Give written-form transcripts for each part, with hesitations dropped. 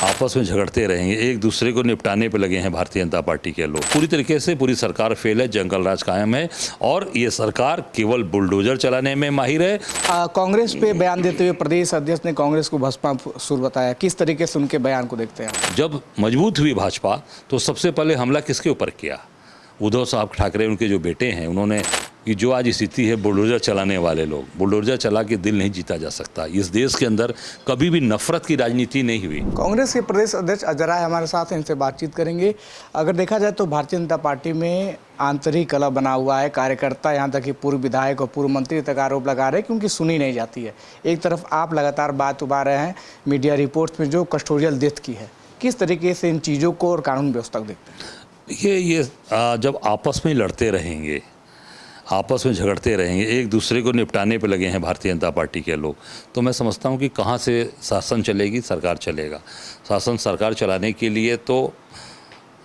आपस में झगड़ते रहेंगे, एक दूसरे को निपटाने पे लगे हैं भारतीय जनता पार्टी के लोग। पूरी तरीके से पूरी सरकार फेल है, जंगल राज कायम है और ये सरकार केवल बुलडोजर चलाने में माहिर है। कांग्रेस पे बयान देते हुए प्रदेश अध्यक्ष ने कांग्रेस को भस्मासुर बताया। किस तरीके से उनके बयान को देखते हैं? जब मजबूत हुई भाजपा तो सबसे पहले हमला किसके ऊपर किया? उद्धव साहब ठाकरे, उनके जो बेटे हैं, उन्होंने कि जो आज स्थिति है बुलडोजर चलाने वाले लोग, बुलडोजर चला के दिल नहीं जीता जा सकता। इस देश के अंदर कभी भी नफरत की राजनीति नहीं हुई। कांग्रेस के प्रदेश अध्यक्ष अजय राय हमारे साथ हैं, इनसे बातचीत करेंगे। अगर देखा जाए तो भारतीय जनता पार्टी में आंतरिक कलह बना हुआ है। कार्यकर्ता यहाँ तक कि पूर्व विधायक और पूर्व मंत्री तक आरोप लगा रहे हैं कि उनकी सुनी नहीं जाती है। एक तरफ आप लगातार बात उठा रहे हैं मीडिया रिपोर्ट्स में जो कस्टोडियल डेथ की है, किस तरीके से इन चीज़ों को और कानून व्यवस्था को देखते हैं? ये जब आपस में लड़ते रहेंगे, आपस में झगड़ते रहेंगे, एक दूसरे को निपटाने पे लगे हैं भारतीय जनता पार्टी के लोग, तो मैं समझता हूँ कि कहाँ से शासन चलेगी, सरकार चलेगा। शासन सरकार चलाने के लिए तो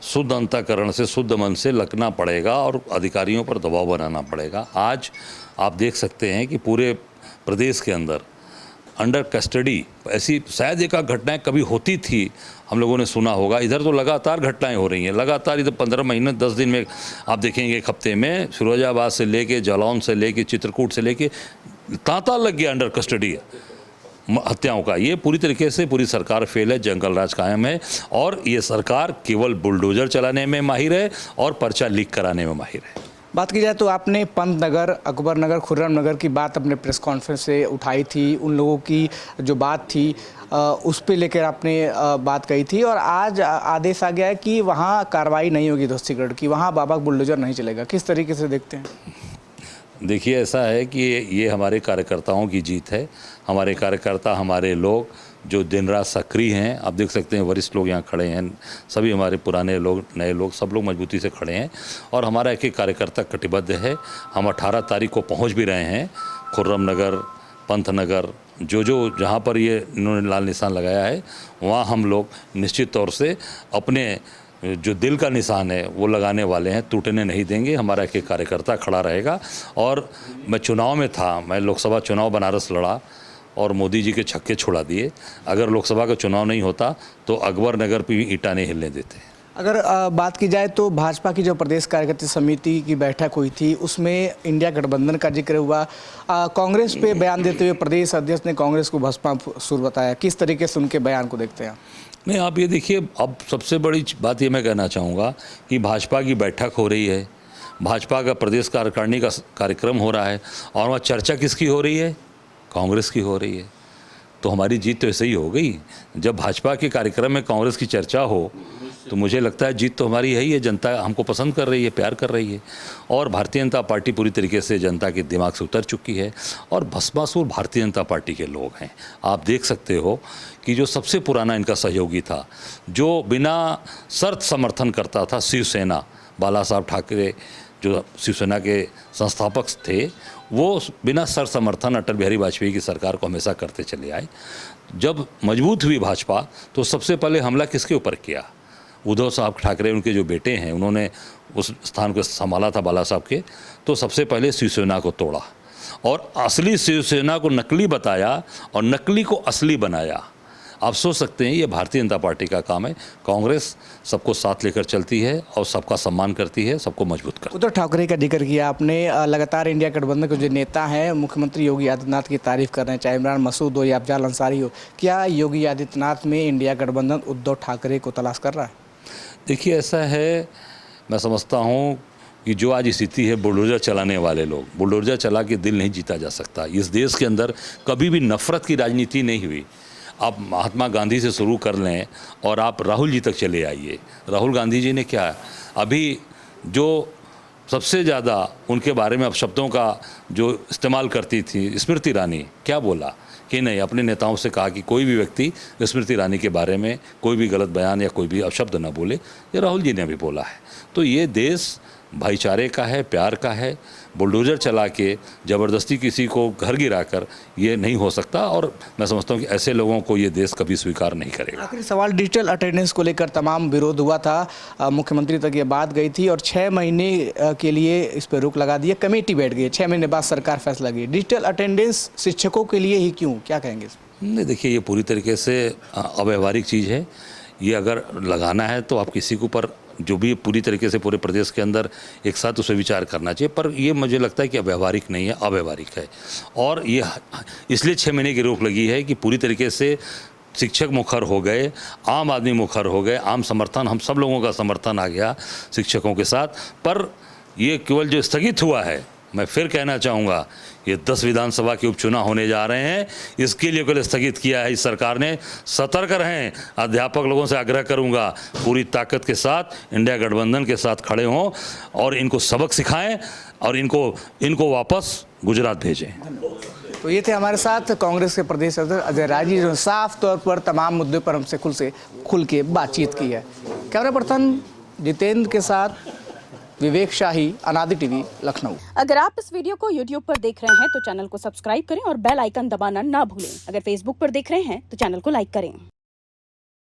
शुद्ध अंतःकरण से, शुद्ध मन से लगना पड़ेगा और अधिकारियों पर दबाव बनाना पड़ेगा। आज आप देख सकते हैं कि पूरे प्रदेश के अंदर अंडर कस्टडी ऐसी शायद एक घटनाएं कभी होती थी, हम लोगों ने सुना होगा। इधर तो लगातार घटनाएं हो रही हैं, लगातार। इधर 15 महीने 10 दिन में आप देखेंगे, एक हफ्ते में फिरोजाबाद से लेके, जालौन से लेके, चित्रकूट से लेके तांता लग गया अंडर कस्टडी हत्याओं का। ये पूरी तरीके से पूरी सरकार फेल है, जंगल राज कायम है और ये सरकार केवल बुलडोजर चलाने में माहिर है और पर्चा लीक कराने में माहिर है। बात की जाए तो आपने पंत नगर, अकबर नगर, खुर्रम नगर की बात अपने प्रेस कॉन्फ्रेंस से उठाई थी। उन लोगों की जो बात थी उस पे लेकर आपने बात कही थी और आज आदेश आ गया है कि वहाँ कार्रवाई नहीं होगी ध्वस्तीकरण की, वहाँ बाबा बुलडोजर नहीं चलेगा। किस तरीके से देखते हैं? देखिए, ऐसा है कि ये हमारे कार्यकर्ताओं की जीत है। हमारे कार्यकर्ता, हमारे लोग जो दिन रात सक्रिय हैं, आप देख सकते हैं वरिष्ठ लोग यहाँ खड़े हैं, सभी हमारे पुराने लोग, नए लोग, सब लोग मजबूती से खड़े हैं और हमारा एक एक कार्यकर्ता कटिबद्ध है। हम 18 तारीख को पहुँच भी रहे हैं। खुर्रम नगर, पंत नगर, जो जहाँ पर ये इन्होंने लाल निशान लगाया है, वहाँ हम लोग निश्चित तौर से अपने जो दिल का निशान है वो लगाने वाले हैं, टूटने नहीं देंगे। हमारा एक एक कार्यकर्ता खड़ा रहेगा। और मैं चुनाव में था, मैं लोकसभा चुनाव बनारस लड़ा और मोदी जी के छक्के छुड़ा दिए। अगर लोकसभा का चुनाव नहीं होता तो अकबर नगर पर भी ईंटा नहीं हिलने देते। अगर बात की जाए तो भाजपा की जो प्रदेश कार्यकारिणी समिति की बैठक हुई थी उसमें इंडिया गठबंधन का जिक्र हुआ। कांग्रेस पे बयान देते हुए प्रदेश अध्यक्ष ने कांग्रेस को भस्मासुर बताया। किस तरीके से उनके बयान को देखते हैं? नहीं, आप ये देखिए, अब सबसे बड़ी बात ये मैं कहना चाहूँगा कि भाजपा की बैठक हो रही है, भाजपा का प्रदेश कार्यकारिणी का कार्यक्रम हो रहा है और वहाँ चर्चा किसकी हो रही है? कांग्रेस की हो रही है। तो हमारी जीत तो ऐसे ही हो गई। जब भाजपा के कार्यक्रम में कांग्रेस की चर्चा हो तो मुझे लगता है जीत तो हमारी है ही है। जनता हमको पसंद कर रही है, प्यार कर रही है और भारतीय जनता पार्टी पूरी तरीके से जनता के दिमाग से उतर चुकी है और भस्मासुर भारतीय जनता पार्टी के लोग हैं। आप देख सकते हो कि जो सबसे पुराना इनका सहयोगी था, जो बिना शर्त समर्थन करता था, शिवसेना, बाला साहब ठाकरे जो शिवसेना के संस्थापक थे, वो बिना शर्त समर्थन अटल बिहारी वाजपेयी की सरकार को हमेशा करते चले आए। जब मजबूत हुई भाजपा तो सबसे पहले हमला किसके ऊपर किया? उद्धव साहब ठाकरे, उनके जो बेटे हैं, उन्होंने उस स्थान को संभाला था बाला साहब के, तो सबसे पहले शिवसेना को तोड़ा और असली शिवसेना को नकली बताया और नकली को असली बनाया। आप सोच सकते हैं ये भारतीय जनता पार्टी का काम है। कांग्रेस सबको साथ लेकर चलती है और सबका सम्मान करती है, सबको मजबूत करती है। उद्धव ठाकरे का जिक्र किया आपने। लगातार इंडिया गठबंधन के जो नेता हैं, मुख्यमंत्री योगी आदित्यनाथ की तारीफ कर रहे हैं, चाहे इमरान मसूद हो या अफजल अंसारी हो। क्या योगी आदित्यनाथ में इंडिया गठबंधन उद्धव ठाकरे को तलाश कर रहा है? देखिए, ऐसा है, मैं समझता हूँ कि जो आज स्थिति है बुलडोजर चलाने वाले लोग, बुलडोजर चला के दिल नहीं जीता जा सकता। इस देश के अंदर कभी भी नफरत की राजनीति नहीं हुई। आप महात्मा गांधी से शुरू कर लें और आप राहुल जी तक चले आइए। राहुल गांधी जी ने क्या, अभी जो सबसे ज़्यादा उनके बारे में अपशब्दों का जो इस्तेमाल करती थी स्मृति ईरानी, क्या बोला कि नहीं, अपने नेताओं से कहा कि कोई भी व्यक्ति स्मृति ईरानी के बारे में कोई भी गलत बयान या कोई भी अपशब्द न बोले। ये राहुल जी ने भी बोला है। तो ये देश भाईचारे का है, प्यार का है। बुलडोजर चला के ज़बरदस्ती किसी को घर गिराकर ये नहीं हो सकता और मैं समझता हूँ कि ऐसे लोगों को ये देश कभी स्वीकार नहीं करेगा। आखिरी सवाल, डिजिटल अटेंडेंस को लेकर तमाम विरोध हुआ था, मुख्यमंत्री तक ये बात गई थी और 6 महीने के लिए इस पर रोक लगा दिया, कमेटी बैठ गई, 6 महीने बाद सरकार फैसला की। डिजिटल अटेंडेंस शिक्षकों के लिए ही क्यों, क्या कहेंगे? नहीं, देखिए ये पूरी तरीके से अव्यवहारिक चीज़ है। ये अगर लगाना है तो आप किसी के ऊपर जो भी पूरी तरीके से पूरे प्रदेश के अंदर एक साथ उसे विचार करना चाहिए, पर ये मुझे लगता है कि अव्यवहारिक नहीं है, अव्यवहारिक है। और ये इसलिए 6 महीने की रोक लगी है कि पूरी तरीके से शिक्षक मुखर हो गए, आम आदमी मुखर हो गए, आम समर्थन, हम सब लोगों का समर्थन आ गया शिक्षकों के साथ। पर ये केवल जो स्थगित हुआ है, मैं फिर कहना चाहूँगा, ये 10 विधानसभा के उपचुनाव होने जा रहे हैं, इसके लिए केवल स्थगित किया है इस सरकार ने। सतर्क रहें, अध्यापक लोगों से आग्रह करूँगा पूरी ताकत के साथ इंडिया गठबंधन के साथ खड़े हों और इनको सबक सिखाएं और इनको वापस गुजरात भेजें। तो ये थे हमारे साथ कांग्रेस के प्रदेश अध्यक्ष अजय राय जी, जो साफ तौर पर तमाम मुद्दों पर हमसे खुल के बातचीत की है। कैमरा पर्सन जितेंद्र के साथ विवेक शाही, अनादि टीवी, लखनऊ। अगर आप इस वीडियो को YouTube पर देख रहे हैं तो चैनल को सब्सक्राइब करें और बेल आइकन दबाना ना भूलें। अगर Facebook पर देख रहे हैं तो चैनल को लाइक करें।